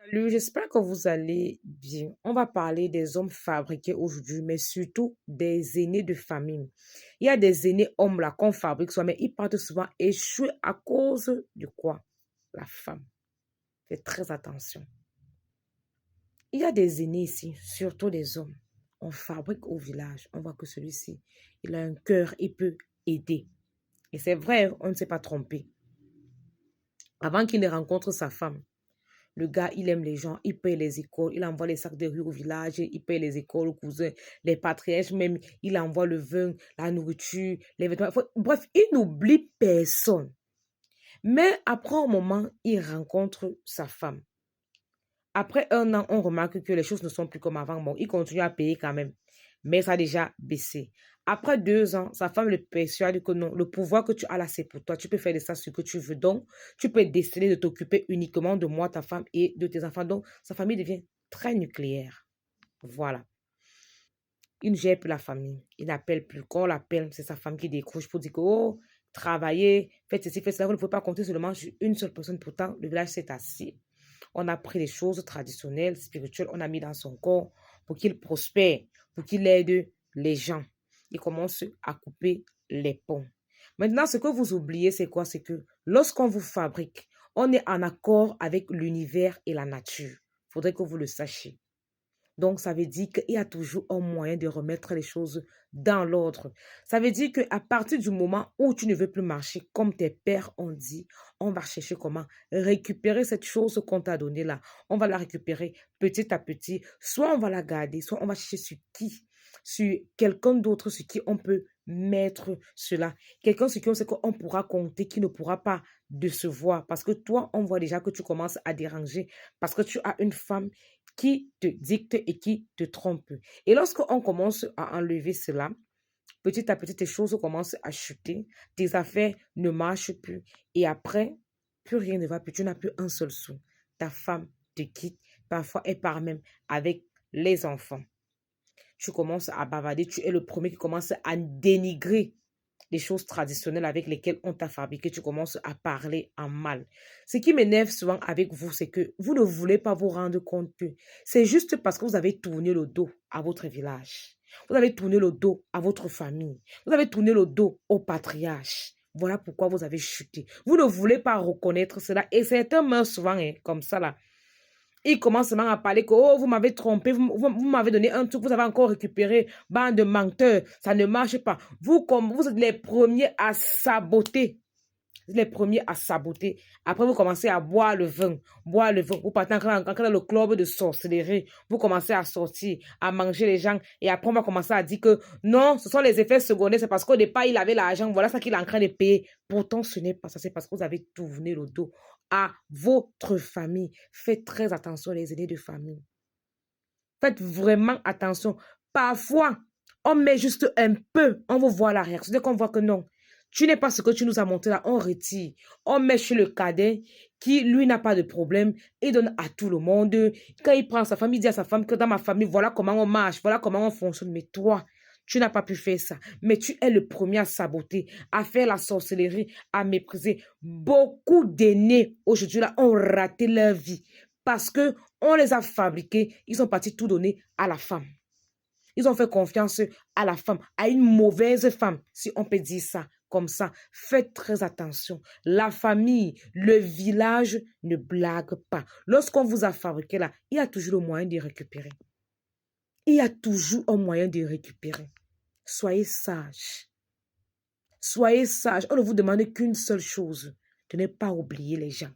Salut, j'espère que vous allez bien. On va parler des hommes fabriqués aujourd'hui, mais surtout des aînés de famille. Il y a des aînés hommes là qu'on fabrique soi, mais ils partent souvent échouer à cause de quoi? La femme. Faites très attention. Il y a des aînés ici, surtout des hommes. On fabrique au village. On voit que celui-ci, il a un cœur, il peut aider. Et c'est vrai, on ne s'est pas trompé. Avant qu'il ne rencontre sa femme, le gars, il aime les gens, il paye les écoles, il envoie les sacs de riz au village, il paye les écoles aux cousins, les patriarches même, il envoie le vin, la nourriture, les vêtements. Bref, il n'oublie personne. Mais après un moment, il rencontre sa femme. Après un an, on remarque que les choses ne sont plus comme avant. Bon, il continue à payer quand même, mais ça a déjà baissé. Après 2 ans, sa femme le persuade que non, le pouvoir que tu as là, c'est pour toi. Tu peux faire de ça ce que tu veux. Donc, tu peux décider de t'occuper uniquement de moi, ta femme et de tes enfants. Donc, sa famille devient très nucléaire. Voilà. Il ne gère plus la famille. Il n'appelle plus. Quand on l'appelle, c'est sa femme qui décroche pour dire que, oh, travaillez, faites ceci, faites cela. Vous ne pouvez pas compter seulement sur une seule personne. Pourtant, le village s'est assis. On a pris les choses traditionnelles, spirituelles, on a mis dans son corps pour qu'il prospère, pour qu'il aide les gens. Il commence à couper les ponts. Maintenant, ce que vous oubliez, c'est quoi? C'est que lorsqu'on vous fabrique, on est en accord avec l'univers et la nature. Il faudrait que vous le sachiez. Donc, ça veut dire qu'il y a toujours un moyen de remettre les choses dans l'ordre. Ça veut dire qu'à partir du moment où tu ne veux plus marcher comme tes pères ont dit, on va chercher comment récupérer cette chose qu'on t'a donnée là. On va la récupérer petit à petit. Soit on va la garder, soit on va chercher sur qui? Sur quelqu'un d'autre sur qui on peut mettre cela. Quelqu'un sur qui on sait qu'on pourra compter, qui ne pourra pas décevoir. Parce que toi, on voit déjà que tu commences à déranger. Parce que tu as une femme qui te dicte et qui te trompe. Et lorsqu'on commence à enlever cela, petit à petit, tes choses commencent à chuter, tes affaires ne marchent plus. Et après, plus rien ne va plus. Tu n'as plus un seul sou. Ta femme te quitte. Parfois, elle part même avec les enfants. Tu commences à bavarder. Tu es le premier qui commence à dénigrer les choses traditionnelles avec lesquelles on t'a fabriqué, tu commences à parler en mal. Ce qui m'énerve souvent avec vous, c'est que vous ne voulez pas vous rendre compte que c'est juste parce que vous avez tourné le dos à votre village. Vous avez tourné le dos à votre famille. Vous avez tourné le dos au patriarche. Voilà pourquoi vous avez chuté. Vous ne voulez pas reconnaître cela. Et certains meurent souvent comme ça là. Il commence seulement à parler que, oh, vous m'avez trompé, vous m'avez donné un truc, vous avez encore récupéré, bande de menteurs, ça ne marche pas. Vous, comme vous êtes les premiers à saboter. Vous êtes les premiers à saboter. Après, vous commencez à boire le vin. Boire le vin. Vous partez encore dans le club de sorcellerie. Vous commencez à sortir, à manger les gens. Et après, on va commencer à dire que non, ce sont les effets secondaires. C'est parce qu'au départ, il avait l'argent. Voilà ça qu'il est en train de payer. Pourtant, ce n'est pas ça. C'est parce que vous avez tourné le dos à votre famille. Faites très attention, les aînés de famille. Faites vraiment attention. Parfois, on met juste un peu, on vous voit la réaction. Dès qu'on voit que non, tu n'es pas ce que tu nous as montré là, on retire. On met chez le cadet qui, lui, n'a pas de problème. Il donne à tout le monde. Quand il prend sa famille, il dit à sa femme que dans ma famille, voilà comment on marche, voilà comment on fonctionne. Mais toi, tu n'as pas pu faire ça. Mais tu es le premier à saboter, à faire la sorcellerie, à mépriser. Beaucoup d'aînés aujourd'hui là ont raté leur vie parce que on les a fabriqués. Ils sont partis tout donner à la femme. Ils ont fait confiance à la femme, à une mauvaise femme, si on peut dire ça comme ça. Faites très attention. La famille, le village ne blague pas. Lorsqu'on vous a fabriqué là, il y a toujours le moyen de récupérer. Il y a toujours un moyen de récupérer. Soyez sages. Soyez sages. On ne vous demande qu'une seule chose, de ne pas oublier les gens.